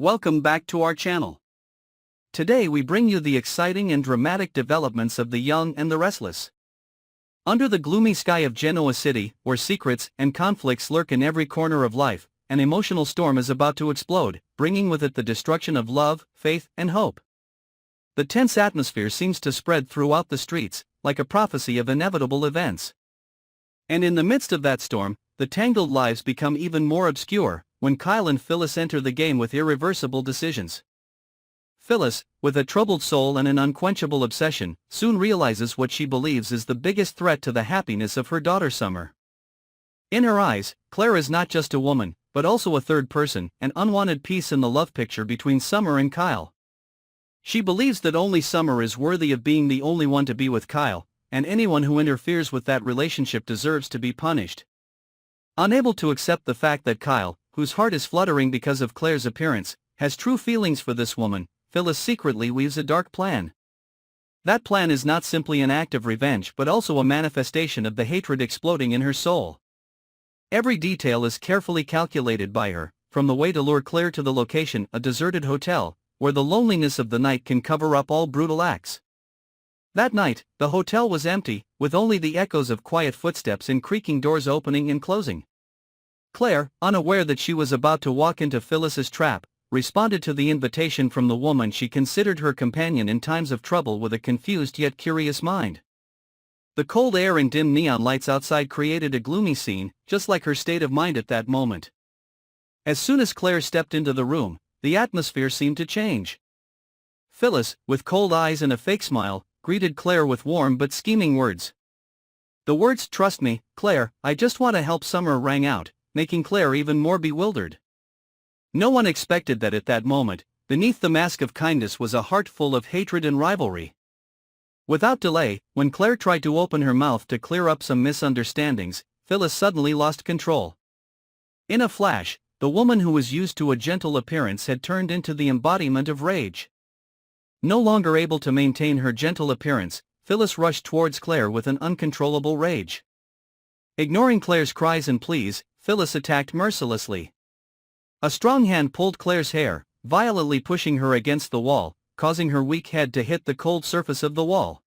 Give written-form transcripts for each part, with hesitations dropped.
Welcome back to our channel. Today we bring you the exciting and dramatic developments of The Young and the Restless. Under the gloomy sky of Genoa City, where secrets and conflicts lurk in every corner of life, an emotional storm is about to explode, bringing with it the destruction of love, faith, and hope. The tense atmosphere seems to spread throughout the streets, like a prophecy of inevitable events. And in the midst of that storm, the tangled lives become even more obscure, when Kyle and Phyllis enter the game with irreversible decisions. Phyllis, with a troubled soul and an unquenchable obsession, soon realizes what she believes is the biggest threat to the happiness of her daughter Summer. In her eyes, Claire is not just a woman, but also a third person, an unwanted piece in the love picture between Summer and Kyle. She believes that only Summer is worthy of being the only one to be with Kyle, and anyone who interferes with that relationship deserves to be punished. Unable to accept the fact that Kyle, whose heart is fluttering because of Claire's appearance, has true feelings for this woman, Phyllis secretly weaves a dark plan. That plan is not simply an act of revenge but also a manifestation of the hatred exploding in her soul. Every detail is carefully calculated by her, from the way to lure Claire to the location, a deserted hotel, where the loneliness of the night can cover up all brutal acts. That night, the hotel was empty, with only the echoes of quiet footsteps and creaking doors opening and closing. Claire, unaware that she was about to walk into Phyllis's trap, responded to the invitation from the woman she considered her companion in times of trouble with a confused yet curious mind. The cold air and dim neon lights outside created a gloomy scene, just like her state of mind at that moment. As soon as Claire stepped into the room, the atmosphere seemed to change. Phyllis, with cold eyes and a fake smile, greeted Claire with warm but scheming words. The words "Trust me, Claire, I just want to help" Summer rang out, making Claire even more bewildered. No one expected that at that moment, beneath the mask of kindness was a heart full of hatred and rivalry. Without delay, when Claire tried to open her mouth to clear up some misunderstandings, Phyllis suddenly lost control. In a flash, the woman who was used to a gentle appearance had turned into the embodiment of rage. No longer able to maintain her gentle appearance, Phyllis rushed towards Claire with an uncontrollable rage. Ignoring Claire's cries and pleas, Phyllis attacked mercilessly. A strong hand pulled Claire's hair, violently pushing her against the wall, causing her weak head to hit the cold surface of the wall.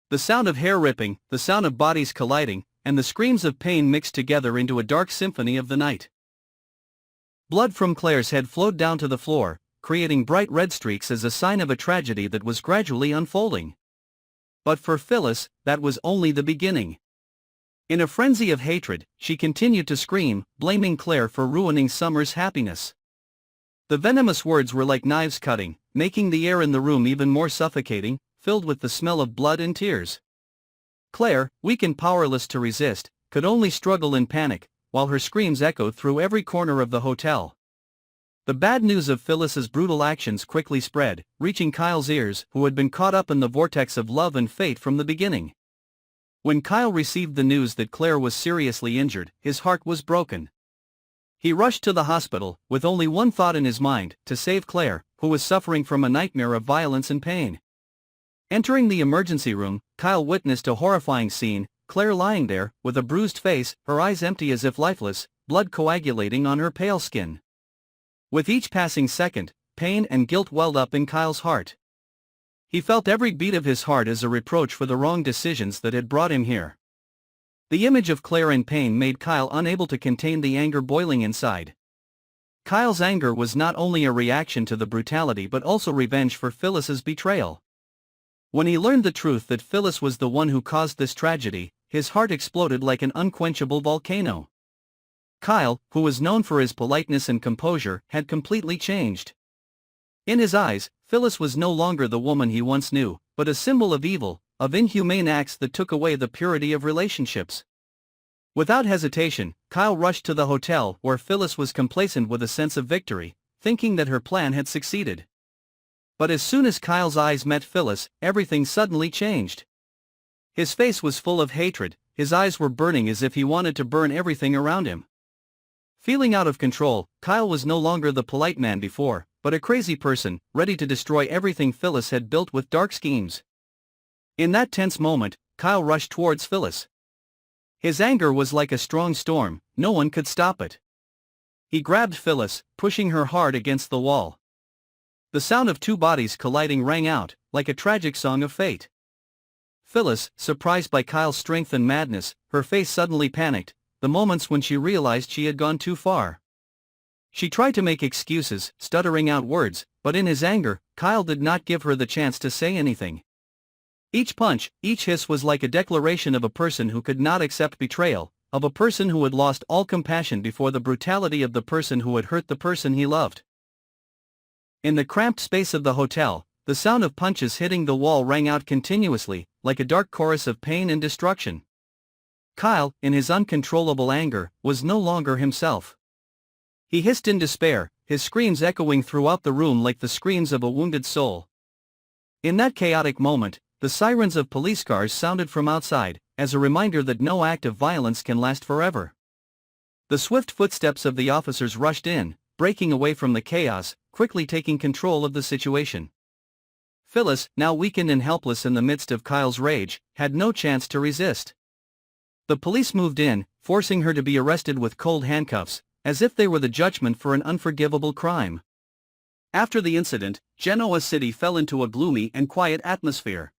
The sound of hair ripping, the sound of bodies colliding, and the screams of pain mixed together into a dark symphony of the night. Blood from Claire's head flowed down to the floor, creating bright red streaks as a sign of a tragedy that was gradually unfolding. But for Phyllis, that was only the beginning. In a frenzy of hatred, she continued to scream, blaming Claire for ruining Summer's happiness. The venomous words were like knives cutting, making the air in the room even more suffocating, filled with the smell of blood and tears. Claire, weak and powerless to resist, could only struggle in panic, while her screams echoed through every corner of the hotel. The bad news of Phyllis's brutal actions quickly spread, reaching Kyle's ears, who had been caught up in the vortex of love and fate from the beginning. When Kyle received the news that Claire was seriously injured, his heart was broken. He rushed to the hospital, with only one thought in his mind: to save Claire, who was suffering from a nightmare of violence and pain. Entering the emergency room, Kyle witnessed a horrifying scene: Claire lying there, with a bruised face, her eyes empty as if lifeless, blood coagulating on her pale skin. With each passing second, pain and guilt welled up in Kyle's heart. He felt every beat of his heart as a reproach for the wrong decisions that had brought him here. The image of Claire in pain made Kyle unable to contain the anger boiling inside. Kyle's anger was not only a reaction to the brutality but also revenge for Phyllis's betrayal. When he learned the truth that Phyllis was the one who caused this tragedy, his heart exploded like an unquenchable volcano. Kyle, who was known for his politeness and composure, had completely changed. In his eyes, Phyllis was no longer the woman he once knew, but a symbol of evil, of inhumane acts that took away the purity of relationships. Without hesitation, Kyle rushed to the hotel where Phyllis was complacent with a sense of victory, thinking that her plan had succeeded. But as soon as Kyle's eyes met Phyllis, everything suddenly changed. His face was full of hatred, his eyes were burning as if he wanted to burn everything around him. Feeling out of control, Kyle was no longer the polite man before, but a crazy person, ready to destroy everything Phyllis had built with dark schemes. In that tense moment, Kyle rushed towards Phyllis. His anger was like a strong storm, no one could stop it. He grabbed Phyllis, pushing her hard against the wall. The sound of two bodies colliding rang out, like a tragic song of fate. Phyllis, surprised by Kyle's strength and madness, her face suddenly panicked, the moments when she realized she had gone too far. She tried to make excuses, stuttering out words, but in his anger, Kyle did not give her the chance to say anything. Each punch, each hiss was like a declaration of a person who could not accept betrayal, of a person who had lost all compassion before the brutality of the person who had hurt the person he loved. In the cramped space of the hotel, the sound of punches hitting the wall rang out continuously, like a dark chorus of pain and destruction. Kyle, in his uncontrollable anger, was no longer himself. He hissed in despair, his screams echoing throughout the room like the screams of a wounded soul. In that chaotic moment, the sirens of police cars sounded from outside, as a reminder that no act of violence can last forever. The swift footsteps of the officers rushed in, breaking away from the chaos, quickly taking control of the situation. Phyllis, now weakened and helpless in the midst of Kyle's rage, had no chance to resist. The police moved in, forcing her to be arrested with cold handcuffs, as if they were the judgment for an unforgivable crime. After the incident, Genoa City fell into a gloomy and quiet atmosphere.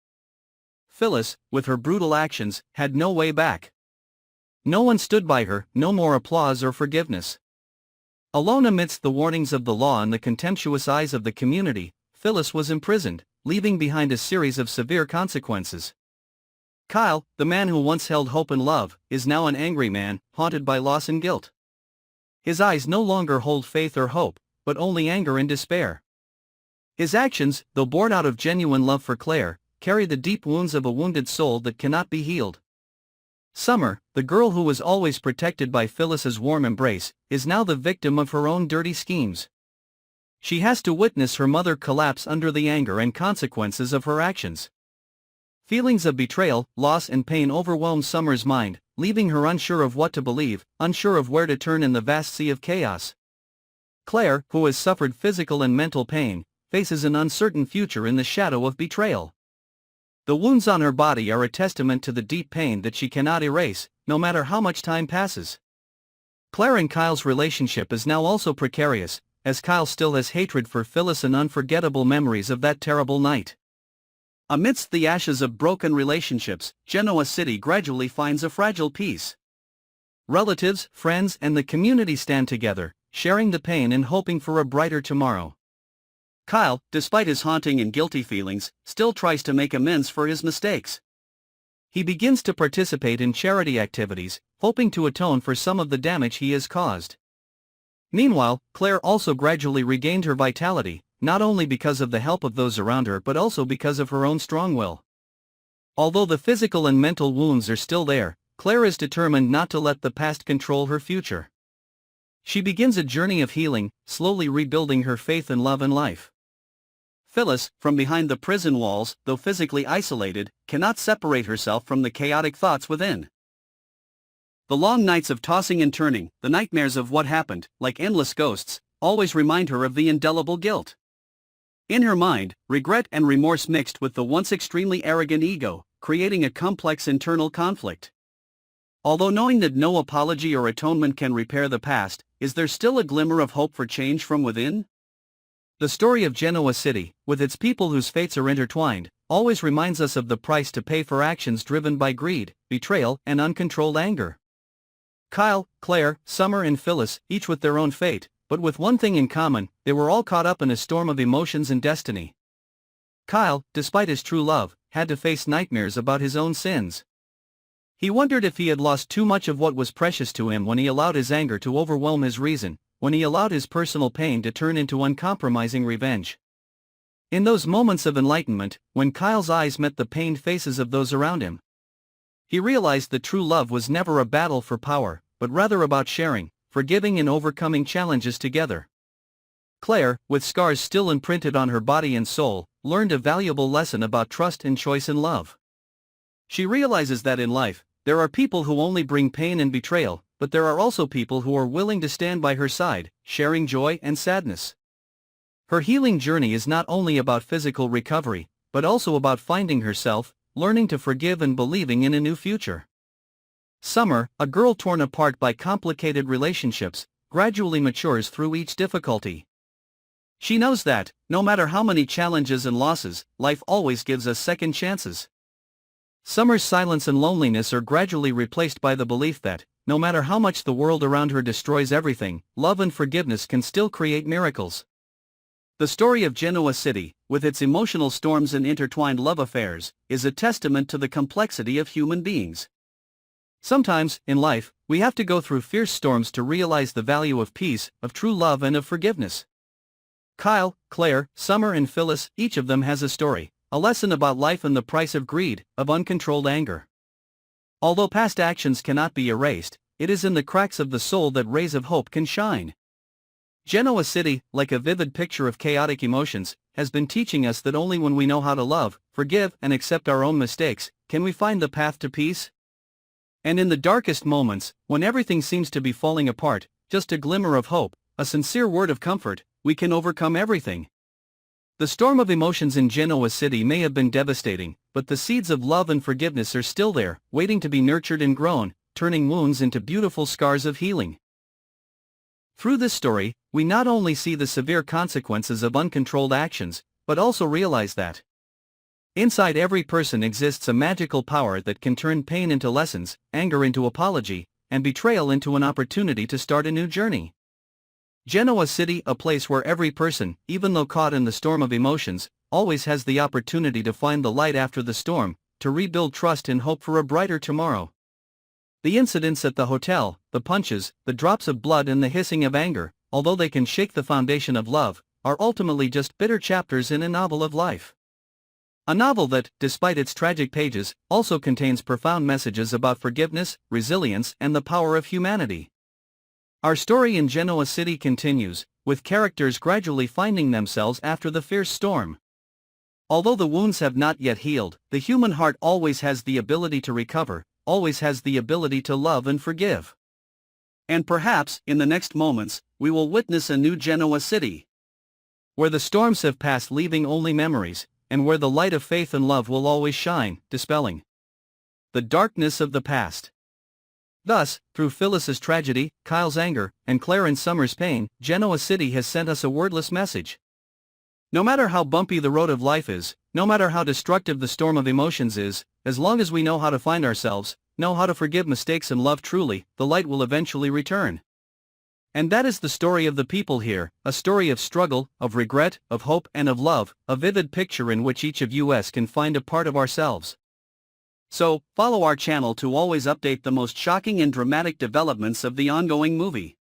Phyllis, with her brutal actions, had no way back. No one stood by her, no more applause or forgiveness. Alone amidst the warnings of the law and the contemptuous eyes of the community, Phyllis was imprisoned, leaving behind a series of severe consequences. Kyle, the man who once held hope and love, is now an angry man, haunted by loss and guilt. His eyes no longer hold faith or hope, but only anger and despair. His actions, though born out of genuine love for Claire, carry the deep wounds of a wounded soul that cannot be healed. Summer, the girl who was always protected by Phyllis's warm embrace, is now the victim of her own dirty schemes. She has to witness her mother collapse under the anger and consequences of her actions. Feelings of betrayal, loss and pain overwhelm Summer's mind, leaving her unsure of what to believe, unsure of where to turn in the vast sea of chaos. Claire, who has suffered physical and mental pain, faces an uncertain future in the shadow of betrayal. The wounds on her body are a testament to the deep pain that she cannot erase, no matter how much time passes. Claire and Kyle's relationship is now also precarious, as Kyle still has hatred for Phyllis and unforgettable memories of that terrible night. Amidst the ashes of broken relationships, Genoa City gradually finds a fragile peace. Relatives, friends and the community stand together, sharing the pain and hoping for a brighter tomorrow. Kyle, despite his haunting and guilty feelings, still tries to make amends for his mistakes. He begins to participate in charity activities, hoping to atone for some of the damage he has caused. Meanwhile, Claire also gradually regained her vitality, not only because of the help of those around her but also because of her own strong will. Although the physical and mental wounds are still there, Claire is determined not to let the past control her future. She begins a journey of healing, slowly rebuilding her faith and love in life. Phyllis, from behind the prison walls, though physically isolated, cannot separate herself from the chaotic thoughts within. The long nights of tossing and turning, the nightmares of what happened, like endless ghosts, always remind her of the indelible guilt. In her mind, regret and remorse mixed with the once extremely arrogant ego, creating a complex internal conflict. Although knowing that no apology or atonement can repair the past, is there still a glimmer of hope for change from within? The story of Genoa City, with its people whose fates are intertwined, always reminds us of the price to pay for actions driven by greed, betrayal, and uncontrolled anger. Kyle, Claire, Summer and Phyllis, each with their own fate, but with one thing in common, they were all caught up in a storm of emotions and destiny. Kyle, despite his true love, had to face nightmares about his own sins. He wondered if he had lost too much of what was precious to him when he allowed his anger to overwhelm his reason, when he allowed his personal pain to turn into uncompromising revenge. In those moments of enlightenment, when Kyle's eyes met the pained faces of those around him, he realized that true love was never a battle for power, but rather about sharing, forgiving and overcoming challenges together. Claire, with scars still imprinted on her body and soul, learned a valuable lesson about trust and choice in love. She realizes that in life, there are people who only bring pain and betrayal, but there are also people who are willing to stand by her side, sharing joy and sadness. Her healing journey is not only about physical recovery, but also about finding herself, learning to forgive and believing in a new future. Summer, a girl torn apart by complicated relationships, gradually matures through each difficulty. She knows that, no matter how many challenges and losses, life always gives us second chances. Summer's silence and loneliness are gradually replaced by the belief that, no matter how much the world around her destroys everything, love and forgiveness can still create miracles. The story of Genoa City, with its emotional storms and intertwined love affairs, is a testament to the complexity of human beings. Sometimes, in life, we have to go through fierce storms to realize the value of peace, of true love and of forgiveness. Kyle, Claire, Summer and Phyllis, each of them has a story, a lesson about life and the price of greed, of uncontrolled anger. Although past actions cannot be erased, it is in the cracks of the soul that rays of hope can shine. Genoa City, like a vivid picture of chaotic emotions, has been teaching us that only when we know how to love, forgive and accept our own mistakes, can we find the path to peace. And in the darkest moments, when everything seems to be falling apart, just a glimmer of hope, a sincere word of comfort, we can overcome everything. The storm of emotions in Genoa City may have been devastating, but the seeds of love and forgiveness are still there, waiting to be nurtured and grown, turning wounds into beautiful scars of healing. Through this story, we not only see the severe consequences of uncontrolled actions, but also realize that inside every person exists a magical power that can turn pain into lessons, anger into apology, and betrayal into an opportunity to start a new journey. Genoa City, a place where every person, even though caught in the storm of emotions, always has the opportunity to find the light after the storm, to rebuild trust and hope for a brighter tomorrow. The incidents at the hotel, the punches, the drops of blood and the hissing of anger, although they can shake the foundation of love, are ultimately just bitter chapters in a novel of life. A novel that, despite its tragic pages, also contains profound messages about forgiveness, resilience and the power of humanity. Our story in Genoa City continues, with characters gradually finding themselves after the fierce storm. Although the wounds have not yet healed, the human heart always has the ability to recover, always has the ability to love and forgive. And perhaps, in the next moments, we will witness a new Genoa City, where the storms have passed, leaving only memories, and where the light of faith and love will always shine, dispelling the darkness of the past. Thus, through Phyllis's tragedy, Kyle's anger, and Claire and Summer's pain, Genoa City has sent us a wordless message. No matter how bumpy the road of life is, no matter how destructive the storm of emotions is, as long as we know how to find ourselves, know how to forgive mistakes and love truly, the light will eventually return. And that is the story of the people here, a story of struggle, of regret, of hope and of love, a vivid picture in which each of us can find a part of ourselves. So, follow our channel to always update the most shocking and dramatic developments of the ongoing movie.